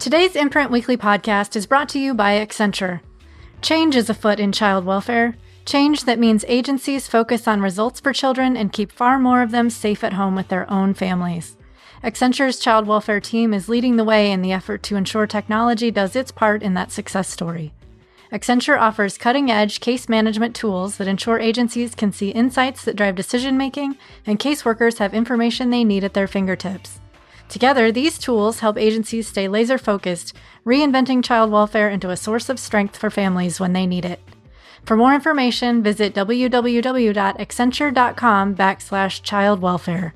Today's Imprint Weekly Podcast is brought to you by Accenture. Change is afoot in child welfare. Change that means agencies focus on results for children and keep far more of them safe at home with their own families. Accenture's child welfare team is leading the way in the effort to ensure technology does its part in that success story. Accenture offers cutting-edge case management tools that ensure agencies can see insights that drive decision-making and caseworkers have information they need at their fingertips. Together, these tools help agencies stay laser-focused, reinventing child welfare into a source of strength for families when they need it. For more information, visit www.accenture.com/child welfare.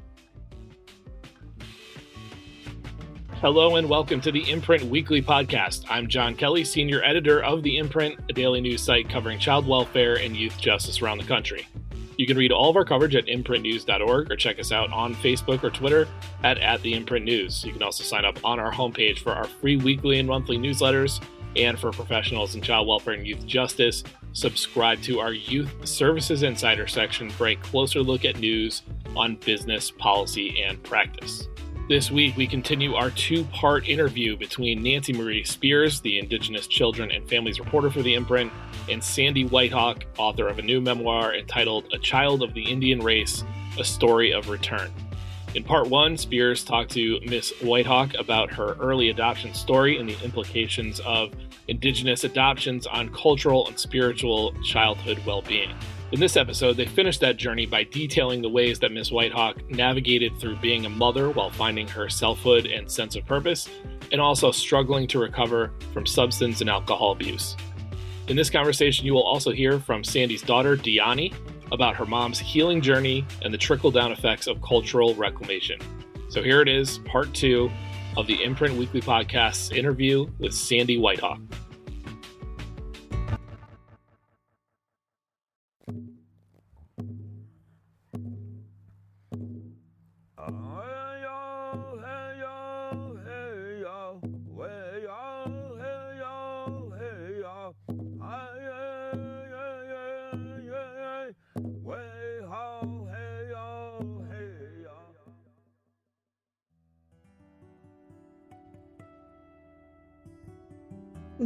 Hello and welcome to the Imprint Weekly Podcast. I'm John Kelly, Senior Editor of the Imprint, a daily news site covering child welfare and youth justice around the country. You can read all of our coverage at imprintnews.org or check us out on Facebook or Twitter at the Imprint News. You can also sign up on our homepage for our free weekly and monthly newsletters, and for professionals in child welfare and youth justice, subscribe to our Youth Services Insider section for a closer look at news on business, policy, and practice. This week, we continue our two-part interview between Nancy Marie Spears, the Indigenous Children and Families reporter for the Imprint, and Sandy Whitehawk, author of a new memoir entitled A Child of the Indian Race, A Story of Return. In part one, Spears talked to Miss Whitehawk about her early adoption story and the implications of Indigenous adoptions on cultural and spiritual childhood well-being. In this episode, they finished that journey by detailing the ways that Ms. Whitehawk navigated through being a mother while finding her selfhood and sense of purpose, and also struggling to recover from substance and alcohol abuse. In this conversation, you will also hear from Sandy's daughter, Dyani, about her mom's healing journey and the trickle-down effects of cultural reclamation. So here it is, part two of the Imprint Weekly Podcast's interview with Sandy Whitehawk.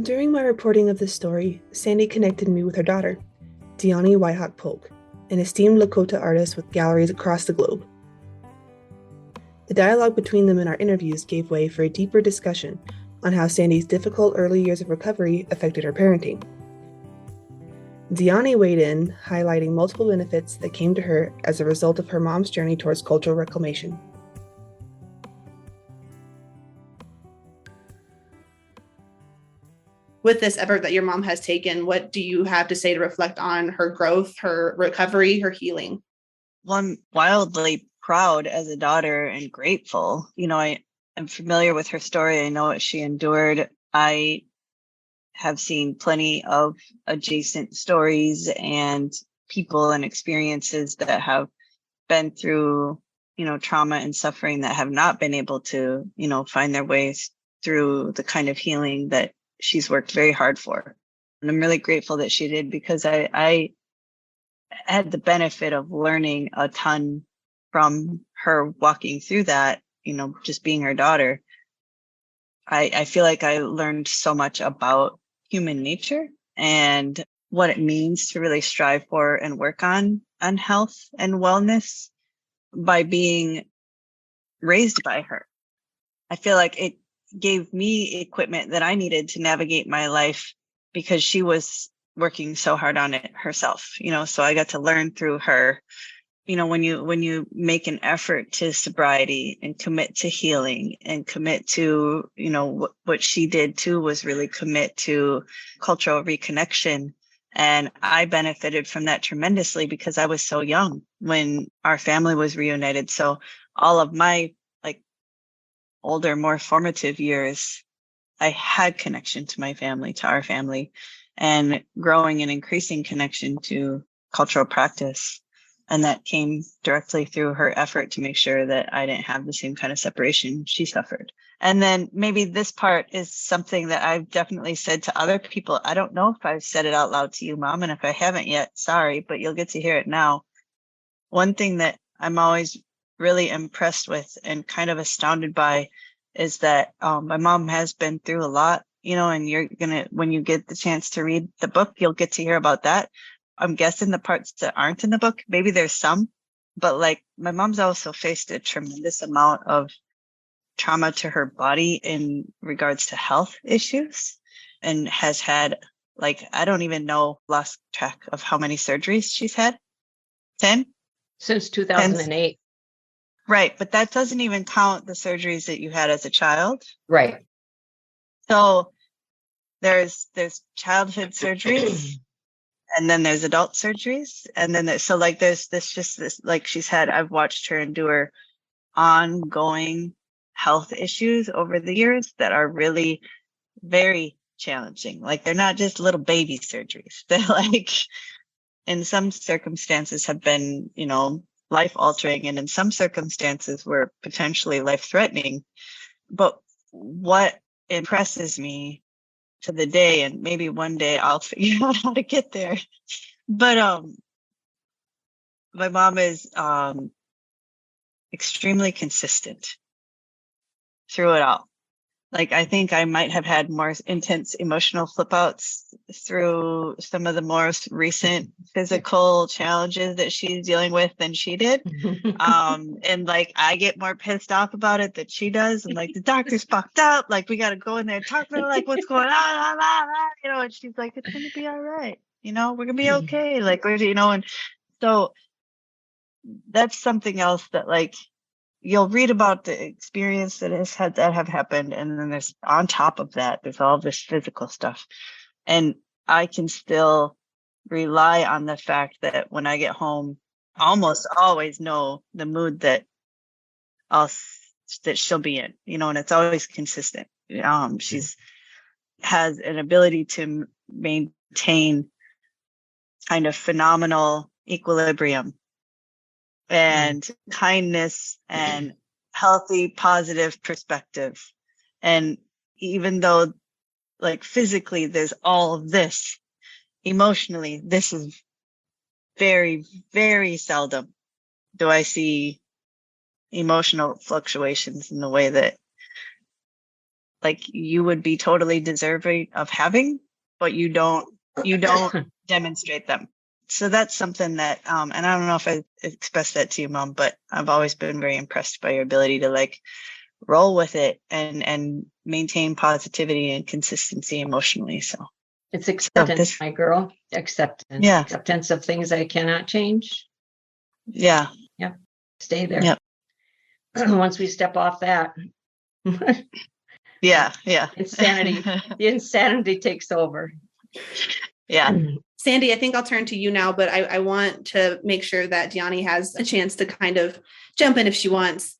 During my reporting of this story, Sandy connected me with her daughter, Dyani Whitehawk Polk, an esteemed Lakota artist with galleries across the globe. The dialogue between them in our interviews gave way for a deeper discussion on how Sandy's difficult early years of recovery affected her parenting. Dyani weighed in, highlighting multiple benefits that came to her as a result of her mom's journey towards cultural reclamation. With this effort that your mom has taken, what do you have to say to reflect on her growth, her recovery, her healing? Well, I'm wildly proud as a daughter and grateful. I am familiar with her story. I know what she endured. I have seen plenty of adjacent stories and people and experiences that have been through, trauma and suffering that have not been able to, find their ways through the kind of healing that she's worked very hard for. And I'm really grateful that she did, because I had the benefit of learning a ton from her walking through that, just being her daughter. I feel like I learned so much about human nature and what it means to really strive for and work on health and wellness by being raised by her. I feel like it gave me equipment that I needed to navigate my life, because she was working so hard on it herself, so I got to learn through her. When you make an effort to sobriety and commit to healing and commit to, what she did too was really commit to cultural reconnection. And I benefited from that tremendously because I was so young when our family was reunited. So all of my older, more formative years, I had connection to my family, to our family, and growing and increasing connection to cultural practice. And that came directly through her effort to make sure that I didn't have the same kind of separation she suffered. And then maybe this part is something that I've definitely said to other people. I don't know if I've said it out loud to you, Mom, and if I haven't yet, sorry, but you'll get to hear it now. One thing that I'm always really impressed with and kind of astounded by is that my mom has been through a lot, and when you get the chance to read the book, you'll get to hear about that. I'm guessing the parts that aren't in the book, maybe there's some, but like my mom's also faced a tremendous amount of trauma to her body in regards to health issues, and has had, like, I don't even know, lost track of how many surgeries she's had. 10? Since 2008. Right. But that doesn't even count the surgeries that you had as a child. Right. So there's childhood surgeries, and then there's adult surgeries. And then there's this, like she's had, I've watched her endure ongoing health issues over the years that are really very challenging. Like, they're not just little baby surgeries. They're like, in some circumstances have been, life altering, and in some circumstances were potentially life threatening. But what impresses me to the day, and maybe one day I'll figure out how to get there, but my mom is extremely consistent through it all. Like, I think I might have had more intense emotional flip outs through some of the most recent physical challenges that she's dealing with than she did. And like, I get more pissed off about it than she does. And like, the doctor's fucked up. Like, we got to go in there and talk to her, like, what's going on? And she's like, it's going to be all right. We're going to be okay. Like, and so that's something else that, like, you'll read about the experience that have happened. And then there's, on top of that, there's all this physical stuff. And I can still rely on the fact that when I get home, I almost always know the mood that she'll be in, and it's always consistent. She's has an ability to maintain kind of phenomenal equilibrium and kindness and healthy, positive perspective. And even though, like, physically there's all of this, emotionally, this is very, very seldom do I see emotional fluctuations in the way that, like, you would be totally deserving of having, but you don't demonstrate them. So that's something that, and I don't know if I expressed that to you, Mom, but I've always been very impressed by your ability to, like, roll with it and maintain positivity and consistency emotionally. So it's acceptance, my girl. Acceptance. Yeah. Acceptance of things I cannot change. Yeah. Yep. Stay there. Yep. Once we step off that. Yeah. Insanity. The insanity takes over. Yeah. Sandy, I think I'll turn to you now, but I want to make sure that Dyani has a chance to kind of jump in if she wants.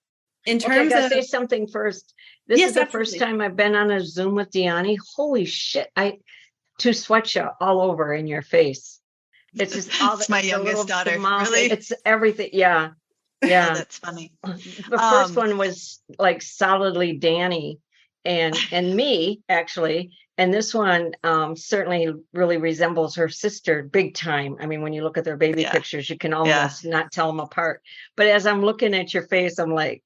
In terms I gotta of say something first. This Yes, is the absolutely. first time I've been on a Zoom with Dyani. Holy shit! To sweat you all over in your face. It's just all it's my youngest daughter. Really? It's everything. Yeah. Yeah. That's funny. The first one was like solidly Danny and me, actually. And this one certainly really resembles her sister big time. I mean, when you look at their baby pictures, you can almost not tell them apart. But as I'm looking at your face, I'm like,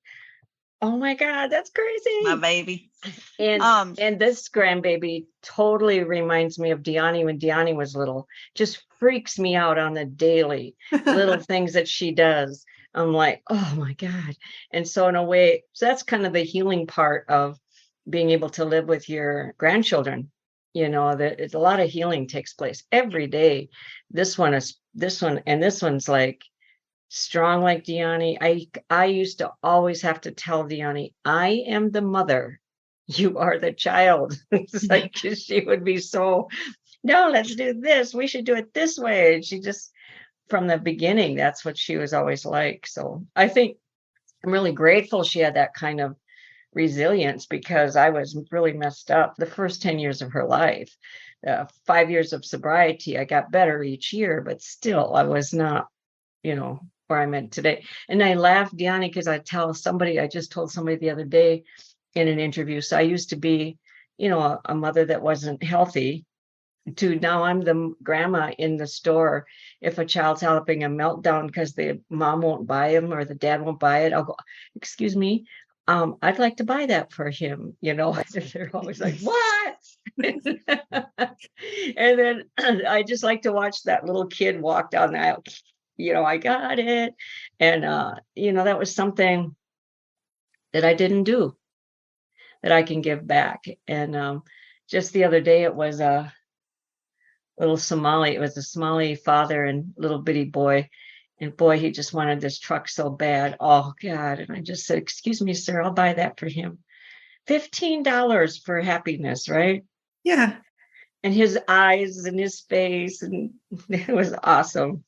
oh my God, that's crazy. My baby. And this grandbaby totally reminds me of Dyani when Dyani was little. Just freaks me out on the daily little things that she does. I'm like, oh my God. And so in a way, so that's kind of the healing part of being able to live with your grandchildren. That a lot of healing takes place every day. This one's like strong like Dyani. I used to always have to tell Dyani, I am the mother. You are the child. It's like she would be so, no, let's do this. We should do it this way. And she just, from the beginning, that's what she was always like. So I think I'm really grateful she had that kind of resilience, because I was really messed up the first 10 years of her life. 5 years of sobriety, I got better each year, but still I was not, where I'm at today. And I laugh, Dyani, because I just told somebody the other day in an interview. So I used to be, a mother that wasn't healthy, to now I'm the grandma in the store. If a child's having a meltdown because the mom won't buy him or the dad won't buy it, I'll go, excuse me, I'd like to buy that for him. They're always like, what? And then I just like to watch that little kid walk down the aisle. I got it. And, that was something that I didn't do that I can give back. And just the other day, it was a Somali father and little bitty boy. And boy, he just wanted this truck so bad. Oh, God. And I just said, excuse me, sir, I'll buy that for him. $15 for happiness, right? Yeah. And his eyes and his face, and it was awesome.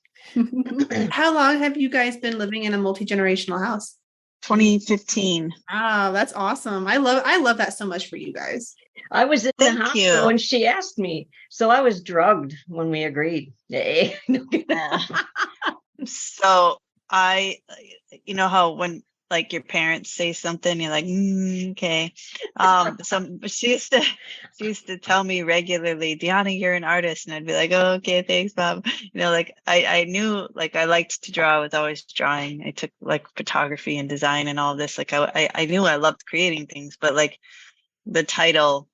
How long have you guys been living in a multi-generational house? 2015. Oh, that's awesome. I love that so much for you guys. I was in the hospital when she asked me. So I was drugged when we agreed. Yeah. So how when like your parents say something, you're like, okay. So she used to tell me regularly, Dyani, you're an artist. And I'd be like, oh, okay, thanks, Mom. I knew like I liked to draw. I was always drawing. I took like photography and design and all this. Like I knew I loved creating things, but like the title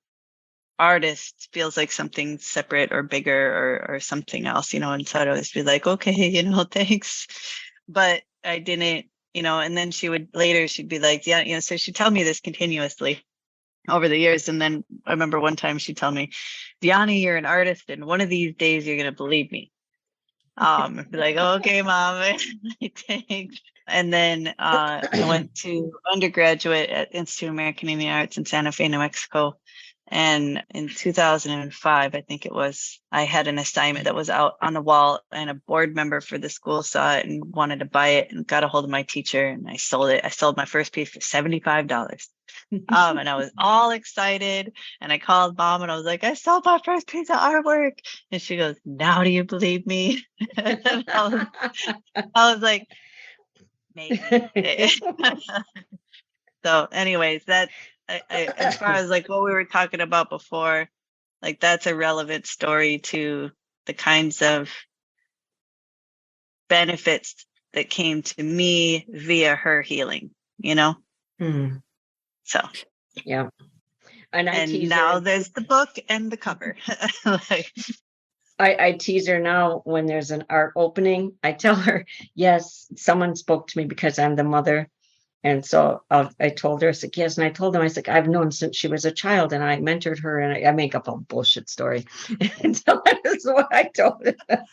artist feels like something separate or bigger or something else, and so I'd always be like, okay, thanks. But I didn't, and then she'd be like, yeah, so she'd tell me this continuously over the years. And then I remember one time she told me, Dyani, you're an artist, and one of these days you're going to believe me. I'd be like, okay, Mom, thanks. And then I went to undergraduate at Institute of American Indian Arts in Santa Fe, New Mexico. And in 2005, I think it was, I had an assignment that was out on the wall, and a board member for the school saw it and wanted to buy it and got a hold of my teacher, and I sold it. I sold my first piece for $75. And I was all excited, and I called Mom and I was like, I sold my first piece of artwork. And she goes, now do you believe me? I was like, maybe. So anyways, that as far as like what we were talking about before, like that's a relevant story to the kinds of benefits that came to me via her healing, So yeah. And now there's the book and the cover. I tease her now when there's an art opening. I tell her, yes, someone spoke to me because I'm the mother. And so I told her, I said, yes. And I told them, I said, I've known since she was a child, and I mentored her, and I make up a bullshit story. And so that's what I told her.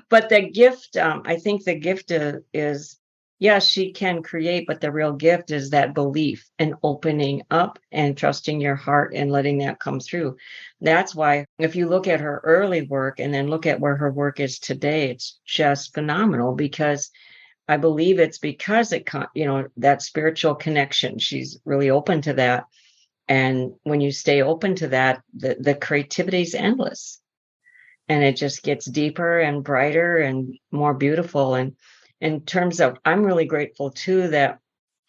But the gift, I think the gift is, yes, she can create, but the real gift is that belief and opening up and trusting your heart and letting that come through. That's why if you look at her early work and then look at where her work is today, it's just phenomenal, because I believe it's because that spiritual connection, she's really open to that. And when you stay open to that, the creativity is endless, and it just gets deeper and brighter and more beautiful. And in terms of, I'm really grateful too, that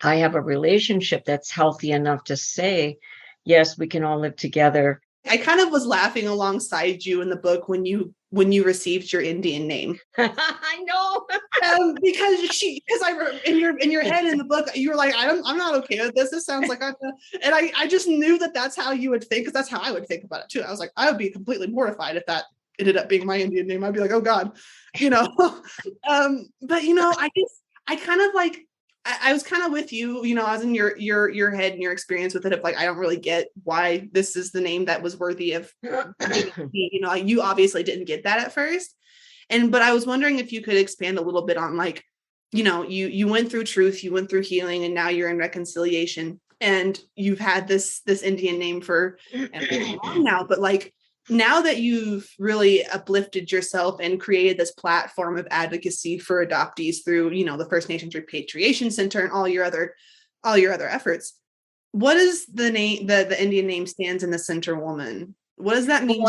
I have a relationship that's healthy enough to say, yes, we can all live together. I kind of was laughing alongside you in the book when you received your Indian name. I know. Because in your head in the book, you were like, I'm not okay with this. This sounds like and I just knew that's how you would think, because that's how I would think about it too. I was like, I would be completely mortified if that ended up being my Indian name. I'd be like, oh God, but I kind of like, I was kind of with you, I was in your head and your experience with it of like, I don't really get why this is the name that was worthy of, you obviously didn't get that at first. But I was wondering if you could expand a little bit on like, you went through truth, you went through healing, and now you're in reconciliation, and you've had this Indian name for long now, but like, now that you've really uplifted yourself and created this platform of advocacy for adoptees through, the First Nations Repatriation Center and all your other efforts, what is the name, the Indian name stands in the center woman? What does that mean?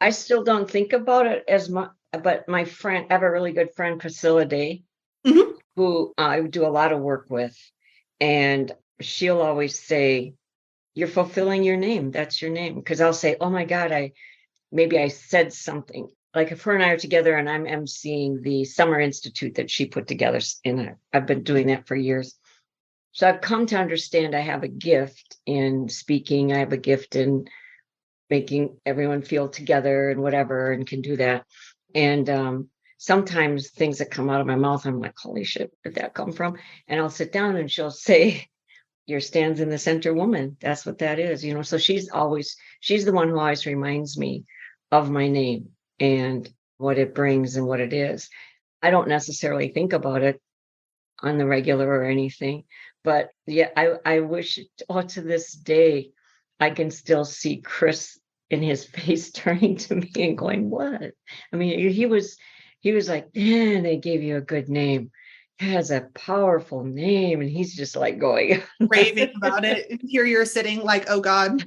I still don't think about it as much, but my friend, I have a really good friend, Priscilla Day, who I do a lot of work with. And she'll always say, you're fulfilling your name. That's your name. Because I'll say, oh my God, maybe I said something. Like if her and I are together and I'm emceeing the Summer Institute that she put together I've been doing that for years. So I've come to understand I have a gift in speaking. I have a gift in making everyone feel together and whatever, and can do that. And sometimes things that come out of my mouth, I'm like, holy shit, where'd that come from? And I'll sit down and she'll say, your stands in the center woman. That's what that is, So she's the one who always reminds me of my name and what it brings and what it is. I don't necessarily think about it on the regular or anything, but yeah, I wish to this day, I can still see Chris in his face turning to me and going, what? I mean, he was like, yeah, they gave you a good name. It has a powerful name. And he's just like going raving about it. Here you're sitting like, oh God.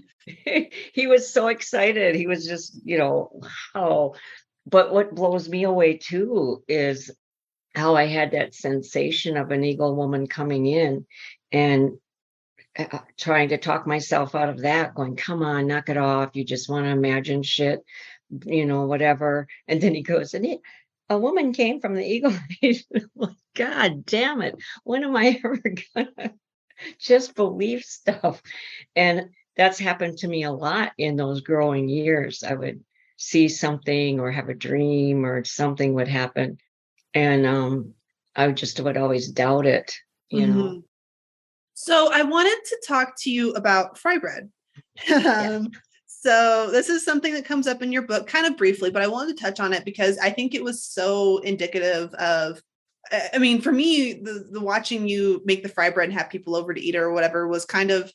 He was so excited. He was just, wow. But what blows me away too is how I had that sensation of an eagle woman coming in and trying to talk myself out of that, going, come on, knock it off. You just want to imagine shit, whatever. And then he goes, and a woman came from the Eagle Nation. I'm like, God damn it. When am I ever gonna just believe stuff? And that's happened to me a lot in those growing years. I would see something or have a dream or something would happen. And I would always doubt it, Mm-hmm. So I wanted to talk to you about fry bread. Yes. So this is something that comes up in your book kind of briefly, but I wanted to touch on it because I think it was so indicative of, I mean, for me, the watching you make the fry bread and have people over to eat or whatever was kind of,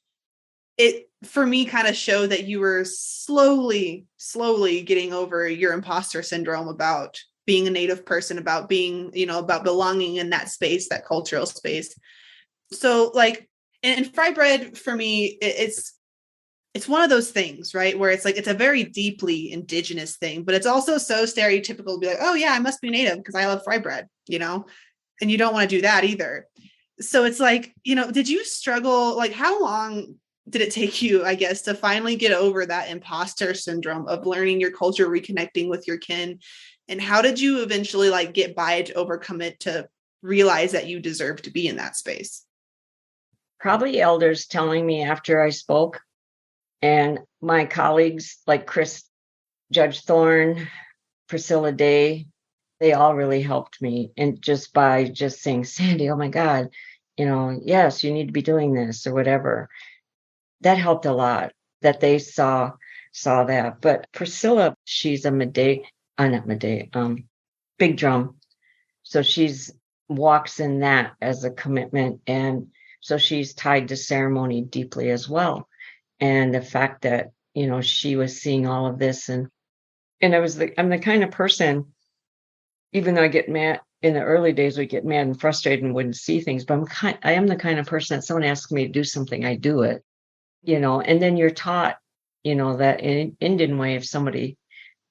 it for me kind of showed that you were slowly getting over your imposter syndrome about being a Native person, about being, about belonging in that space, that cultural space. So like, and fry bread for me, it's one of those things, right? Where it's like, it's a very deeply Indigenous thing, but it's also so stereotypical to be like, oh yeah, I must be Native because I love fry bread, and you don't want to do that either. So it's like, did you struggle? Like, how long did it take you, I guess, to finally get over that imposter syndrome of learning your culture, reconnecting with your kin? And how did you eventually like get by it, to overcome it, to realize that you deserve to be in that space? Probably elders telling me after I spoke, and my colleagues like Chris, Judge Thorne, Priscilla Day, they all really helped me. And just by just saying, Sandy, oh my God, yes, you need to be doing this or whatever. That helped a lot, that they saw that. But Priscilla, she's a big drum. So she's walks in that as a commitment. And so she's tied to ceremony deeply as well. And the fact that, she was seeing all of this and I'm the kind of person, even though I get mad in the early days, we get mad and frustrated and wouldn't see things, but I am the kind of person that someone asks me to do something, I do it, and then you're taught, that in Indian way, if somebody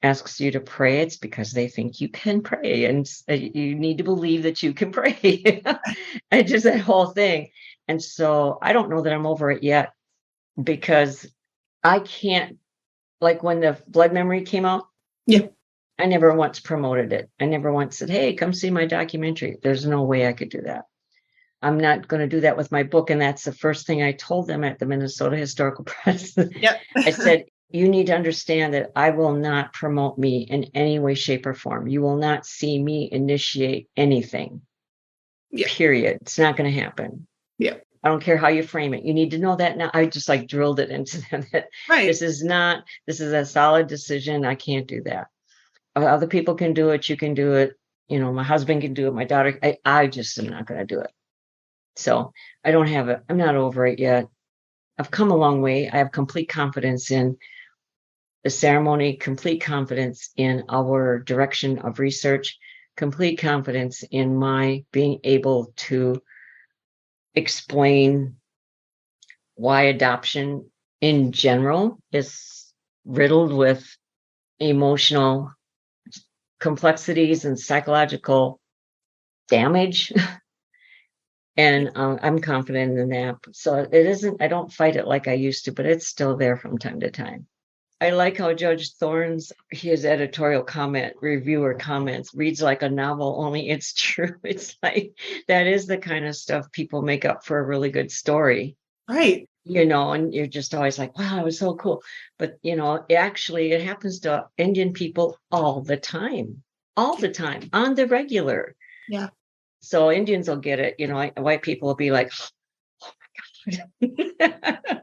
asks you to pray, it's because they think you can pray and you need to believe that you can pray. And just that whole thing. And so I don't know that I'm over it yet, because I can't, like when the blood memory came out. Yeah. I never once promoted it. I never once said, hey, come see my documentary. There's no way I could do that. I'm not going to do that with my book. And that's the first thing I told them at the Minnesota Historical Press. Yep. I said, you need to understand that I will not promote me in any way, shape, or form. You will not see me initiate anything. Yeah. Period. It's not going to happen. Yeah. I don't care how you frame it. You need to know that now. I just like drilled it into them that right. This is a solid decision. I can't do that. Other people can do it. You can do it. My husband can do it. My daughter, I just am not going to do it. So I don't have it. I'm not over it yet. I've come a long way. I have complete confidence in the ceremony, complete confidence in our direction of research, complete confidence in my being able to explain why adoption in general is riddled with emotional complexities and psychological damage. And I'm confident in that. So it isn't, I don't fight it like I used to, but it's still there from time to time. I like how Judge Thorne's, his editorial comment, reviewer comments, reads like a novel, only it's true. It's like, that is the kind of stuff people make up for a really good story. Right. And you're just always like, wow, it was so cool. But, it happens to Indian people all the time, on the regular. Yeah. So Indians will get it. White people will be like, oh my God.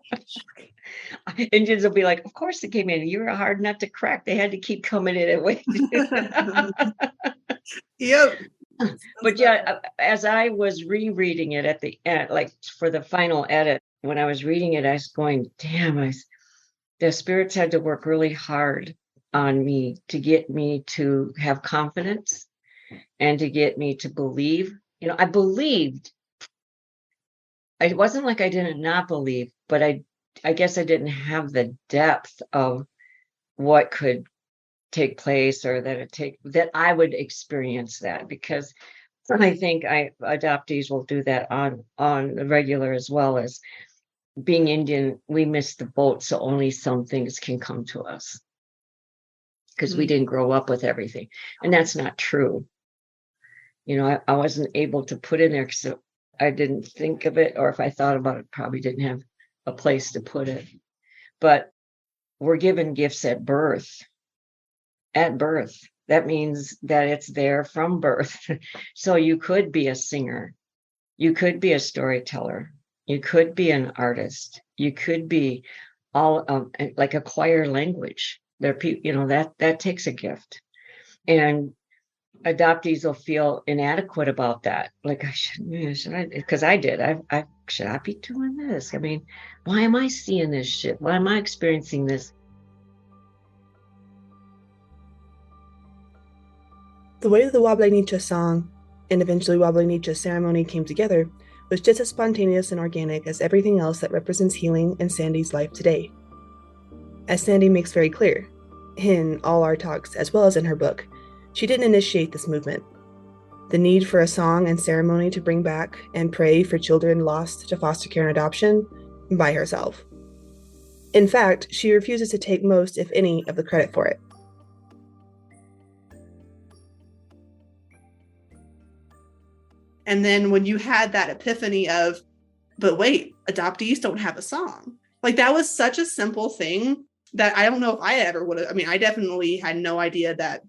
Indians will be like, of course they came in. You were a hard nut to crack. They had to keep coming in and waiting. Yep. But yeah, as I was rereading it at the end, like for the final edit, when I was reading it, I was going, damn, the spirits had to work really hard on me to get me to have confidence and to get me to believe. I believed. It wasn't like I didn't not believe, but I guess I didn't have the depth of what could take place, or that I would experience that, because I think adoptees will do that on the regular, as well as being Indian. We missed the boat, so only some things can come to us because we didn't grow up with everything, and that's not true. I wasn't able to put in there because I didn't think of it, or if I thought about it, probably didn't have a place to put it. But we're given gifts at birth. That means that it's there from birth. So you could be a singer, you could be a storyteller, you could be an artist, you could be all like acquire language. That takes a gift, and adoptees will feel inadequate about that. Like, should I? Because I did. Should I be doing this? I mean, why am I seeing this shit? Why am I experiencing this? The way the Wabla Nicha song and eventually Wabla Nicha ceremony came together was just as spontaneous and organic as everything else that represents healing in Sandy's life today. As Sandy makes very clear, in all our talks as well as in her book, she didn't initiate this movement. The need for a song and ceremony to bring back and pray for children lost to foster care and adoption by herself. In fact, she refuses to take most, if any, of the credit for it. And then when you had that epiphany of, but wait, adoptees don't have a song. Like, that was such a simple thing that I don't know if I ever would have. I mean, I definitely had no idea that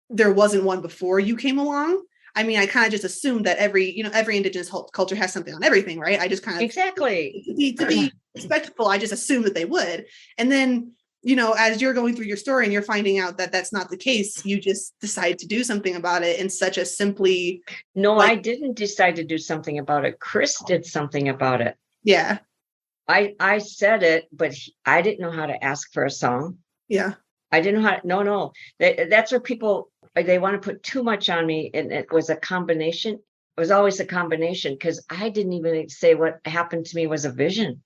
there wasn't one before you came along. I mean, I kind of just assumed that every Indigenous culture has something on everything, right? I just kind of exactly to be respectful. I just assumed that they would, and then as you're going through your story and you're finding out that that's not the case, you just decide to do something about it in such a simply. No, I didn't decide to do something about it. Chris did something about it. Yeah, I said it, but I didn't know how to ask for a song. Yeah, I didn't know how. No, that's where people. They want to put too much on me, and it was a combination. It was always a combination, because I didn't even say what happened to me was a vision.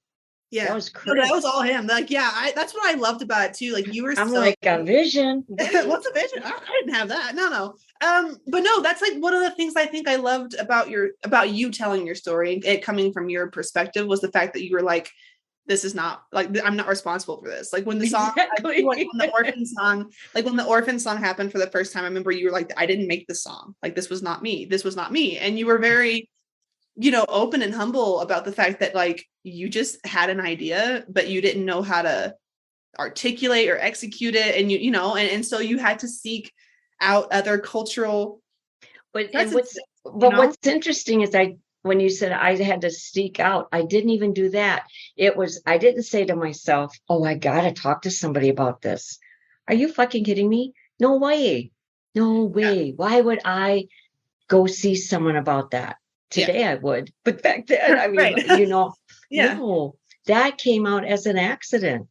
Yeah, that was crazy. That was all him. Like, yeah, that's what I loved about it too. Like, you were. I'm like, a vision. What's a vision? I didn't have that. No. But no, that's like one of the things I think I loved about you telling your story, it coming from your perspective, was the fact that you were like, this is not like, I'm not responsible for this. Like, when the song, exactly. when the orphan song happened for the first time, I remember you were like, I didn't make the song. Like, this was not me. And you were very, open and humble about the fact that, like, you just had an idea, but you didn't know how to articulate or execute it. And and so you had to seek out other cultural. What's interesting is when you said I had to seek out, I didn't even do that. I didn't say to myself, oh, I got to talk to somebody about this. Are you fucking kidding me? No way. Yeah. Why would I go see someone about that? Today I would, but back then, I mean, right. Yeah. No, that came out as an accident.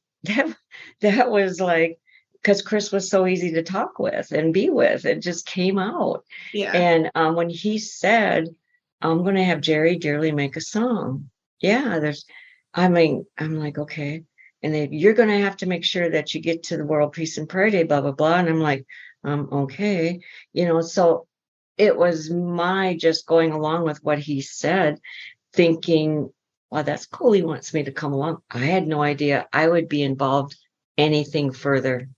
That was like, because Chris was so easy to talk with and be with, it just came out. Yeah. And when he said, I'm going to have Jerry Dearly make a song. Yeah, I'm like, okay. And then you're going to have to make sure that you get to the World Peace and Prayer Day, blah, blah, blah. And I'm like, okay. So it was my just going along with what he said, thinking, well, that's cool. He wants me to come along. I had no idea I would be involved anything further.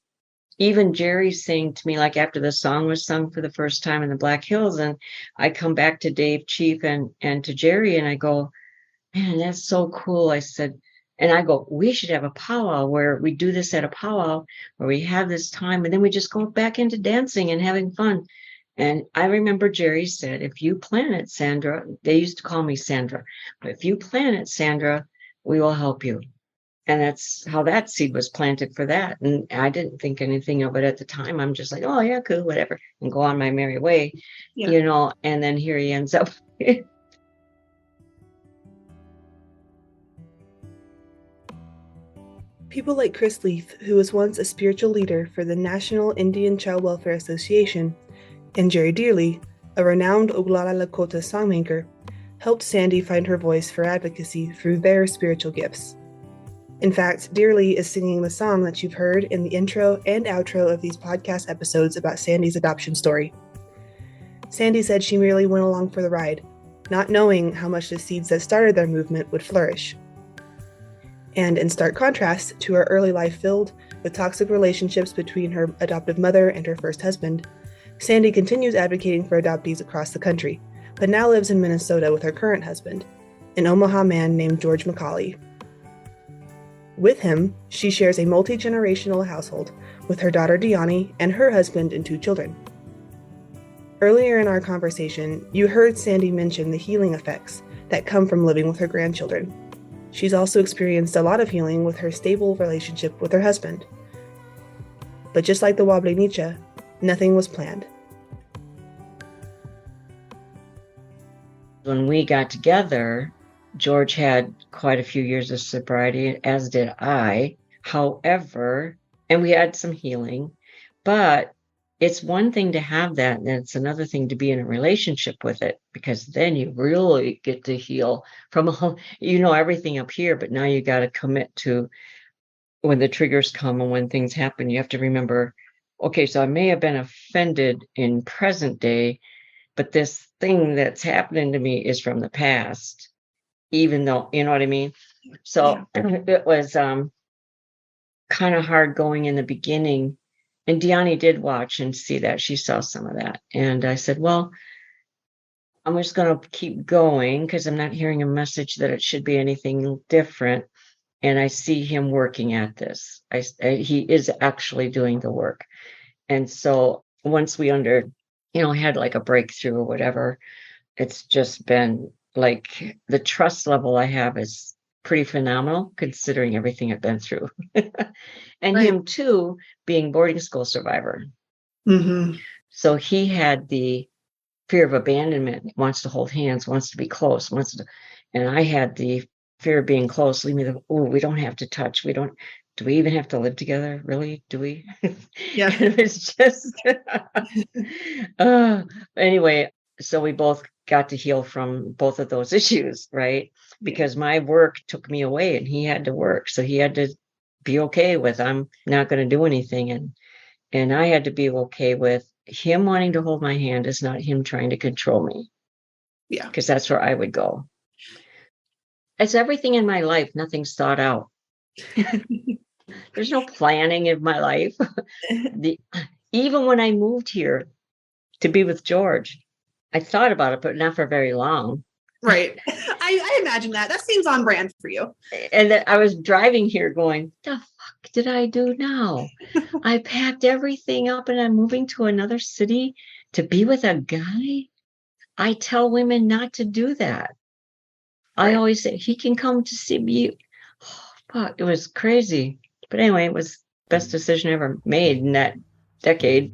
Even Jerry saying to me, like after the song was sung for the first time in the Black Hills, and I come back to Dave Chief and to Jerry, and I go, man, that's so cool. I said, and I go, we should have a powwow where we do this at a powwow where we have this time, and then we just go back into dancing and having fun. And I remember Jerry said, if you plan it, Sandra, they used to call me Sandra, but if you plan it, Sandra, we will help you. And that's how that seed was planted for that. And I didn't think anything of it at the time. I'm just like, oh, yeah, cool, whatever, and go on my merry way, and then here he ends up. People like Chris Leith, who was once a spiritual leader for the National Indian Child Welfare Association, and Jerry Dearly, a renowned Oglala Lakota songmaker, helped Sandy find her voice for advocacy through their spiritual gifts. In fact, Dearly is singing the song that you've heard in the intro and outro of these podcast episodes about Sandy's adoption story. Sandy said she merely went along for the ride, not knowing how much the seeds that started their movement would flourish. And in stark contrast to her early life filled with toxic relationships between her adoptive mother and her first husband, Sandy continues advocating for adoptees across the country, but now lives in Minnesota with her current husband, an Omaha man named George McCauley. With him, she shares a multi-generational household with her daughter Dyani and her husband and 2 children. Earlier in our conversation, you heard Sandy mention the healing effects that come from living with her grandchildren. She's also experienced a lot of healing with her stable relationship with her husband. But just like the Wobbly Nietzsche, nothing was planned. When we got together, George had quite a few years of sobriety, as did I. However, and we had some healing, but it's one thing to have that, and it's another thing to be in a relationship with it, because then you really get to heal from everything up here, but now you got to commit to when the triggers come and when things happen. You have to remember, okay, so I may have been offended in present day, but this thing that's happening to me is from the past, even though, you know what I mean? So it was kind of hard going in the beginning. And Dyani did watch and see that. She saw some of that. And I said, well, I'm just going to keep going because I'm not hearing a message that it should be anything different. And I see him working at this. He is actually doing the work. And so once we had like a breakthrough or whatever, it's just been like the trust level I have is pretty phenomenal considering everything I've been through. And Right. him too, being boarding school survivor. Mm-hmm. So he had the fear of abandonment, wants to hold hands, wants to be close, and I had the fear of being close. We don't have to touch. Do we even have to live together? Really? Do we? Yeah. It was just, anyway, so we both got to heal from both of those issues, right? Because my work took me away and he had to work. So he had to be okay with, I'm not going to do anything. And I had to be okay with him wanting to hold my hand is not him trying to control me. Yeah. Because that's where I would go. It's everything in my life. Nothing's thought out. There's no planning in my life. Even when I moved here to be with George, I thought about it, but not for very long. Right. I imagine that. That seems on brand for you. And then I was driving here going, the fuck did I do now? I packed everything up and I'm moving to another city to be with a guy. I tell women not to do that. Right. I always say, he can come to see me. Oh, fuck, it was crazy. But anyway, it was the best decision I ever made in that decade.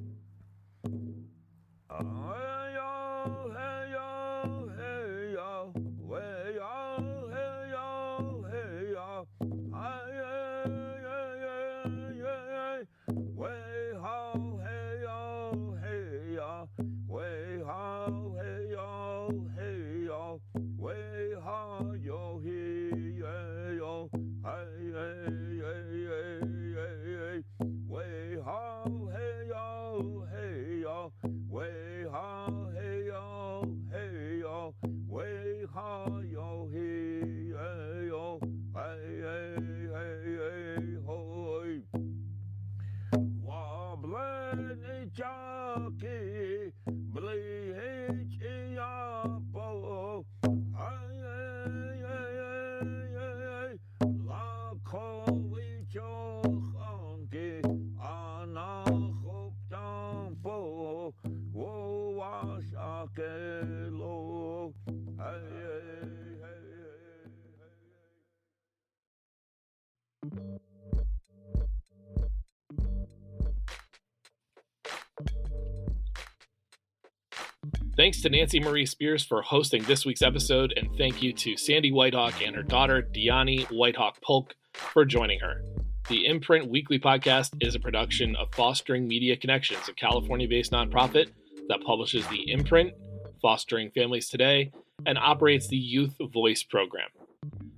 Thanks to Nancy Marie Spears for hosting this week's episode, and thank you to Sandy Whitehawk and her daughter, Dyani Whitehawk Polk, for joining her. The Imprint Weekly Podcast is a production of Fostering Media Connections, a California-based nonprofit that publishes the Imprint, Fostering Families Today, and operates the Youth Voice program.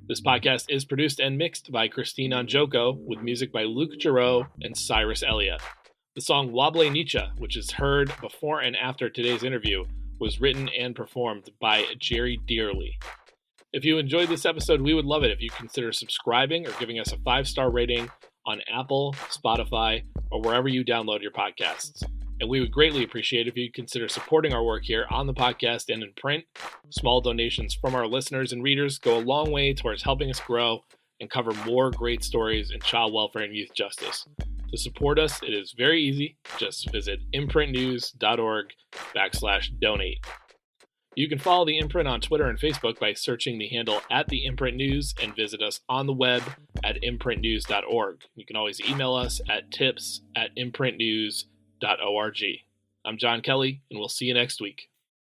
This podcast is produced and mixed by Christine Anjoko, with music by Luke Giroux and Cyrus Elia. The song Wable Nicha, which is heard before and after today's interview, was written and performed by Jerry Dearly. If you enjoyed this episode, we would love it if you consider subscribing or giving us a 5-star rating on Apple, Spotify, or wherever you download your podcasts. And we would greatly appreciate if you consider supporting our work here on the podcast and in print. Small donations from our listeners and readers go a long way towards helping us grow and cover more great stories in child welfare and youth justice. To support us, it is very easy. Just visit imprintnews.org/donate. You can follow The Imprint on Twitter and Facebook by searching the handle @TheImprintNews and visit us on the web at imprintnews.org. You can always email us at tips@imprintnews.org. I'm John Kelly, and we'll see you next week.